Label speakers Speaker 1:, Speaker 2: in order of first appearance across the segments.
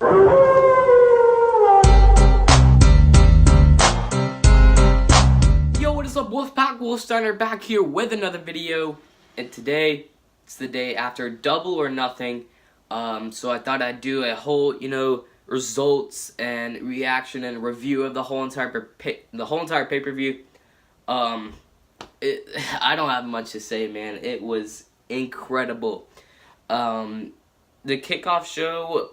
Speaker 1: Yo, what is up, Wolfpack? Wolfsteiner back here with another video, and today it's the day after Double or Nothing. So I thought I'd do a whole, results and reaction and review of the whole entire pay-per-view. I don't have much to say, man. It was incredible. The kickoff show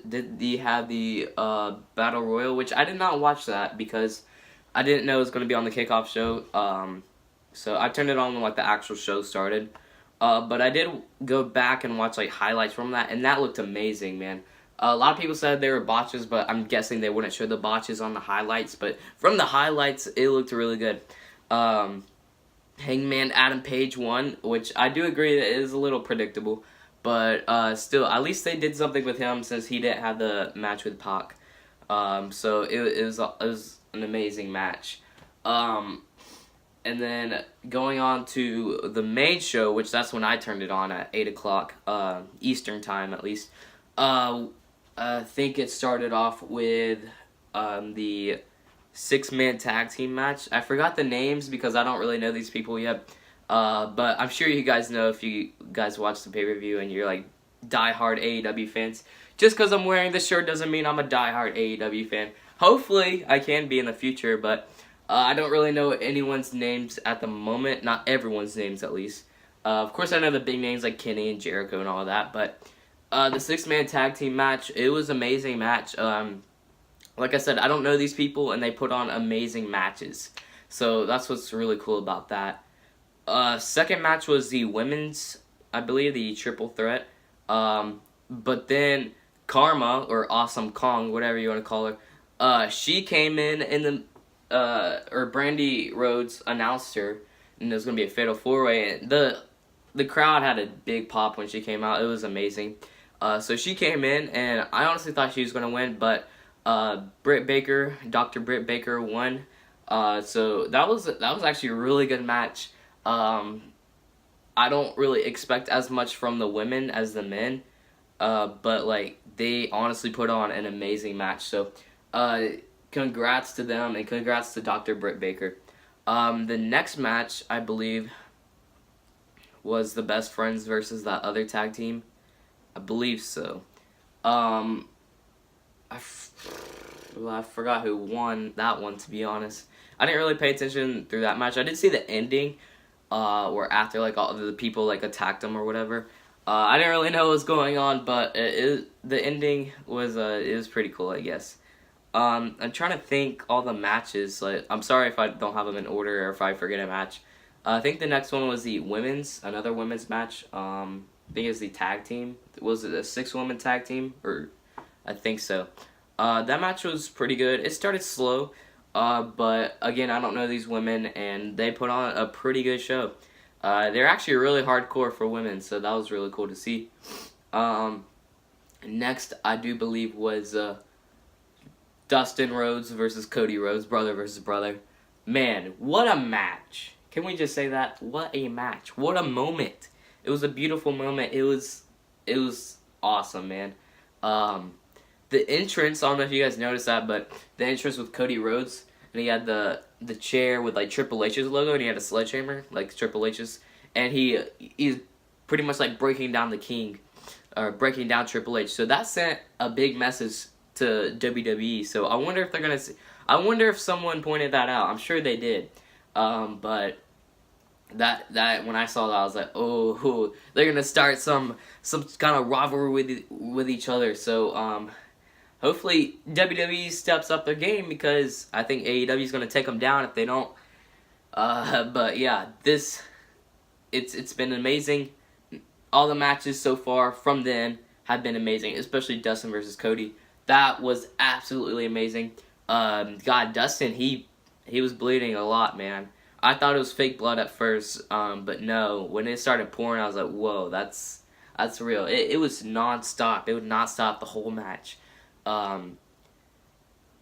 Speaker 1: did have the Battle Royal, which I did not watch that because I didn't know it was going to be on the kickoff show. So I turned it on when the actual show started. But I did go back and watch highlights from that, and that looked amazing, man. A lot of people said they were botches, but I'm guessing they wouldn't show the botches on the highlights. But from the highlights, it looked really good. Hangman Adam Page won, which I do agree that it is a little predictable. But still, at least they did something with him since he didn't have the match with Pac. So it was an amazing match. And then going on to the main show, which that's when I turned it on at 8 o'clock Eastern time, at least. I think it started off with the 6-man tag team match. I forgot the names because I don't really know these people yet. But I'm sure you guys know if you guys watch the pay-per-view and you're diehard AEW fans. Just because I'm wearing this shirt doesn't mean I'm a diehard AEW fan. Hopefully I can be in the future, but I don't really know anyone's names at the moment. Not everyone's names, at least. Of course I know the big names like Kenny and Jericho and all that, but the 6-man tag team match, it was an amazing match. Like I said, I don't know these people, and they put on amazing matches. So that's what's really cool about that. Second match was the women's, I believe, the triple threat. But then Karma, or Awesome Kong, whatever you want to call her, she came in the, or Brandy Rhodes announced her, and it was going to be a fatal 4-way, and the crowd had a big pop when she came out. It was amazing. So she came in, and I honestly thought she was going to win, but Britt Baker, Dr. Britt Baker won. So that was actually a really good match. I don't really expect as much from the women as the men, but they honestly put on an amazing match. So congrats to them, and congrats to Dr. Britt Baker. The next match, I believe, was the Best Friends versus that other tag team. I believe so. I forgot who won that one, to be honest. I didn't really pay attention through that match. I did see the ending, where after all the people attacked them or whatever. I didn't really know what was going on, but the ending was it was pretty cool, I guess. I'm trying to think all the matches. I'm sorry if I don't have them in order or if I forget a match. I think the next one was another women's match. I think it's the tag team. Was it a 6-woman tag team? Or I think so. That match was pretty good. It started slow, but again, I don't know these women, and they put on a pretty good show. They're actually really hardcore for women, so that was really cool to see. Next, I do believe, was Dustin Rhodes versus Cody Rhodes, brother versus brother. Man, what a match. Can we just say that? What a match. What a moment. It was a beautiful moment. It was awesome, man. The entrance, I don't know if you guys noticed that, but the entrance with Cody Rhodes, and he had the chair with Triple H's logo, and he had a sledgehammer like Triple H's, and he's pretty much breaking down the King, or breaking down Triple H. So that sent a big message to WWE. So I wonder if they're gonna I wonder if someone pointed that out. I'm sure they did. But that when I saw that, I was like, oh, they're gonna start some kind of rivalry with each other. So hopefully WWE steps up their game, because I think AEW is gonna take them down if they don't. But yeah, it's been amazing. All the matches so far from then have been amazing, especially Dustin versus Cody. That was absolutely amazing. God, Dustin, he was bleeding a lot, man. I thought it was fake blood at first, but no. When it started pouring, I was like, whoa, that's real. It was non-stop. It would not stop the whole match.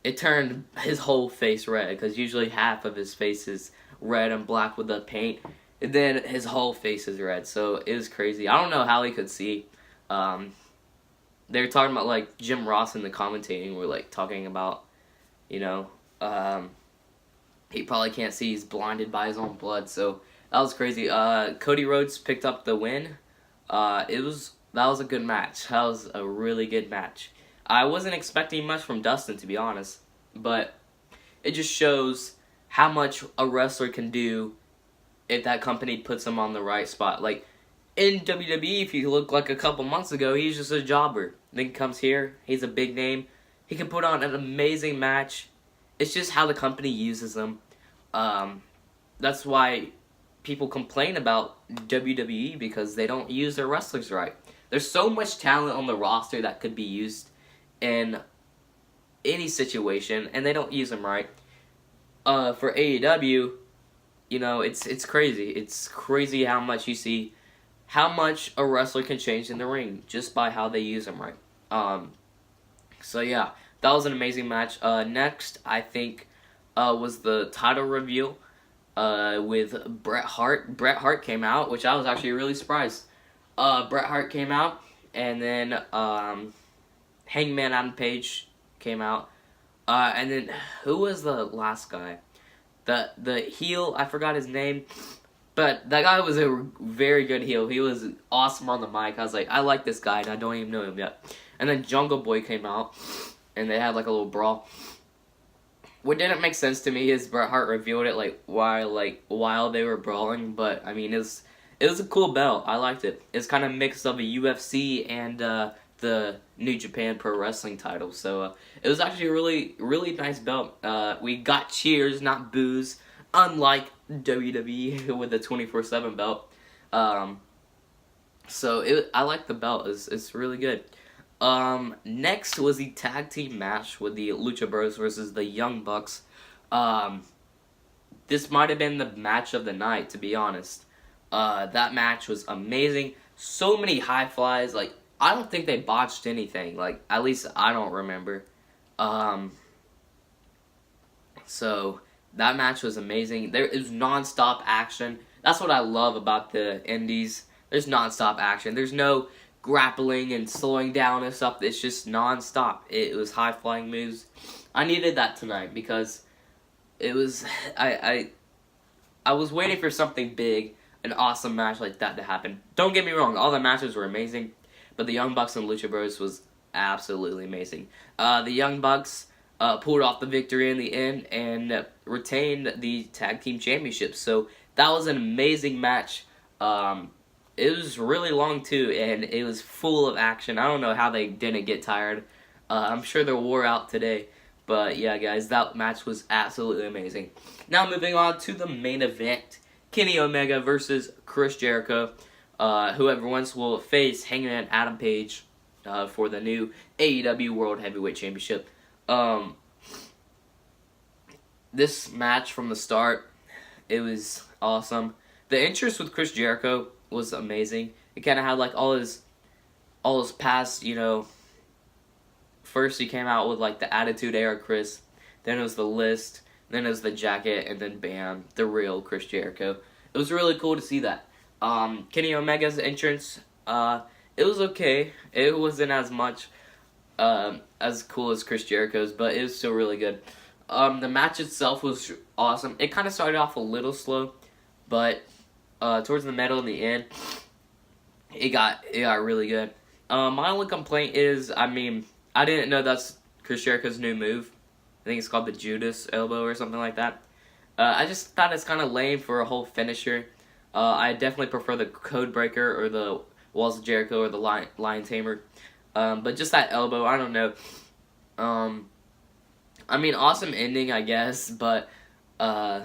Speaker 1: It turned his whole face red, because usually half of his face is red and black with the paint. And then his whole face is red, so it was crazy. I don't know how he could see. they were talking about like Jim Ross and the commentating were like talking about, you know, he probably can't see, he's blinded by his own blood. So that was crazy. Cody Rhodes picked up the win. That was a good match. That was a really good match. I wasn't expecting much from Dustin, to be honest, but it just shows how much a wrestler can do if that company puts him on the right spot. Like, in WWE, if you look like a couple months ago, he's just a jobber. Then he comes here, he's a big name. He can put on an amazing match. It's just how the company uses him. That's why people complain about WWE, because they don't use their wrestlers right. There's so much talent on the roster that could be used in any situation, and they don't use them right. For AEW, you know, it's crazy. It's crazy how much you see, how much a wrestler can change in the ring just by how they use them right. So yeah, that was an amazing match. Next, I think, was the title reveal with Bret Hart. Bret Hart came out, which I was actually really surprised. Bret Hart came out, and then Hangman Adam Page came out. And then, who was the last guy? The heel, I forgot his name. But that guy was a very good heel. He was awesome on the mic. I was like, I like this guy, and I don't even know him yet. And then Jungle Boy came out, and they had like a little brawl. What didn't make sense to me is Bret Hart revealed it while they were brawling. But I mean, it was a cool belt. I liked it. It's kind of mixed of a UFC and the New Japan Pro Wrestling title. So it was actually a really, really nice belt. We got cheers, not boos, unlike WWE with the 24/7 belt. So I like the belt. It's really good. Next was the tag team match with the Lucha Bros versus the Young Bucks. This might have been the match of the night, to be honest. That match was amazing. So many high flies. Like, I don't think they botched anything. Like, at least I don't remember. So that match was amazing. There is non-stop action. That's what I love about the indies. There's non-stop action. There's no grappling and slowing down and stuff. It's just non-stop. It was high-flying moves. I needed that tonight because it was... I was waiting for something big, an awesome match like that to happen. Don't get me wrong. All the matches were amazing. But the Young Bucks and Lucha Bros was absolutely amazing. The Young Bucks pulled off the victory in the end and retained the Tag Team Championships. So that was an amazing match. It was really long too, and it was full of action. I don't know how they didn't get tired. I'm sure they're wore out today. But yeah, guys, that match was absolutely amazing. Now moving on to the main event. Kenny Omega versus Chris Jericho. Whoever wins will face Hangman Adam Page for the new AEW World Heavyweight Championship. This match from the start, it was awesome. The interest with Chris Jericho was amazing. It kind of had like all his past, you know. First he came out with like the Attitude Era Chris, then it was the List, then it was the Jacket, and then bam, the real Chris Jericho. It was really cool to see that. Kenny Omega's entrance, it was okay. It wasn't as much as cool as Chris Jericho's, but it was still really good. The match itself was awesome. It kind of started off a little slow, but towards the middle and the end, it got really good. My only complaint is, I mean, I didn't know that's Chris Jericho's new move. I think it's called the Judas elbow or something like that. I just thought it's kind of lame for a whole finisher. I definitely prefer the Code Breaker or the Walls of Jericho or the Lion Tamer. But just that elbow, I don't know. I mean, awesome ending, I guess, but I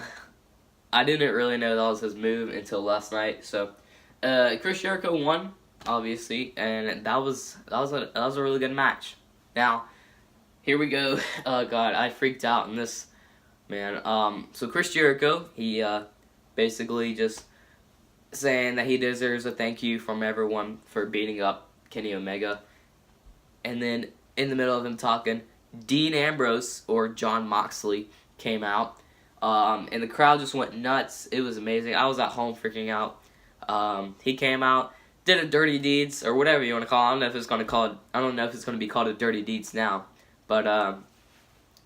Speaker 1: didn't really know that was his move until last night. So Chris Jericho won, obviously, and that was a really good match. Now, here we go. Oh God, I freaked out in this, man. So Chris Jericho, he basically just saying that he deserves a thank you from everyone for beating up Kenny Omega. And then in the middle of him talking, Dean Ambrose, or Jon Moxley, came out. And the crowd just went nuts. It was amazing. I was at home freaking out. He came out. did a Dirty Deeds, or whatever you want to call it. I don't know if it's going to be called a Dirty Deeds now, but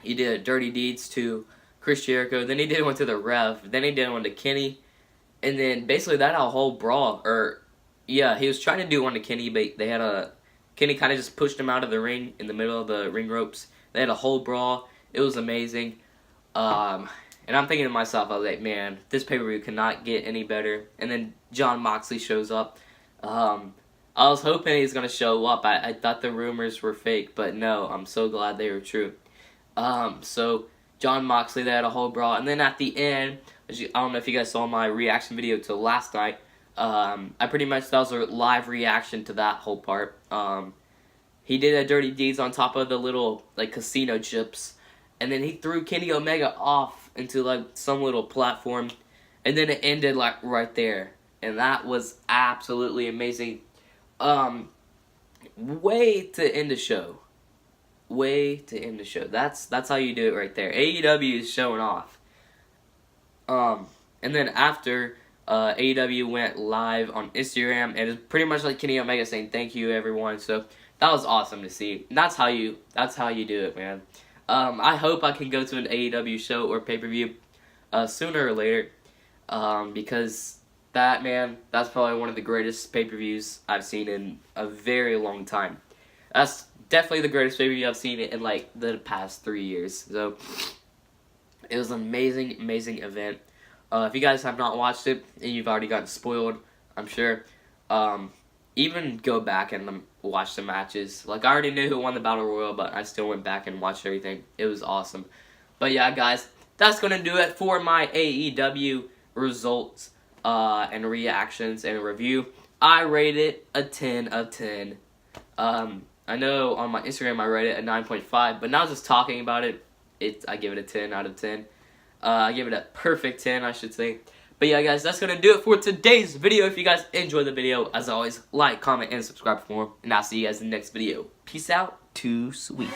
Speaker 1: he did a Dirty Deeds to Chris Jericho, then he did one to the Rev, then he did one to Kenny, and then basically that had a whole brawl, he was trying to do one to Kenny, but Kenny kind of just pushed him out of the ring in the middle of the ring ropes. They had a whole brawl. It was amazing. And I'm thinking to myself, I was like, man, this pay-per-view cannot get any better. And then Jon Moxley shows up. I was hoping he was going to show up. I thought the rumors were fake, but no, I'm so glad they were true. So Jon Moxley, they had a whole brawl. And then at the end, I don't know if you guys saw my reaction video to last night. That was a live reaction to that whole part. He did a Dirty Deeds on top of the little, like, casino chips. And then he threw Kenny Omega off into, like, some little platform. And then it ended, like, right there. And that was absolutely amazing. Way to end the show. Way to end the show. That's how you do it right there. AEW is showing off. And then after, AEW went live on Instagram, and it's pretty much like Kenny Omega saying thank you everyone. So that was awesome to see. And that's how you do it, man. I hope I can go to an AEW show or pay-per-view sooner or later, because that's probably one of the greatest pay-per-views I've seen in a very long time. That's definitely the greatest pay-per-view I've seen in like the past 3 years. So it was an amazing, amazing event. If you guys have not watched it and you've already gotten spoiled, I'm sure, even go back and watch the matches. Like, I already knew who won the Battle Royal, but I still went back and watched everything. It was awesome. But yeah, guys, that's going to do it for my AEW results and reactions and review. I rate it a 10 of 10. I know on my Instagram I rate it a 9.5, but now just talking about it, I give it a 10 out of 10. I give it a perfect 10, I should say. But yeah, guys, that's going to do it for today's video. If you guys enjoyed the video, as always, like, comment, and subscribe for more. And I'll see you guys in the next video. Peace out. Too sweet.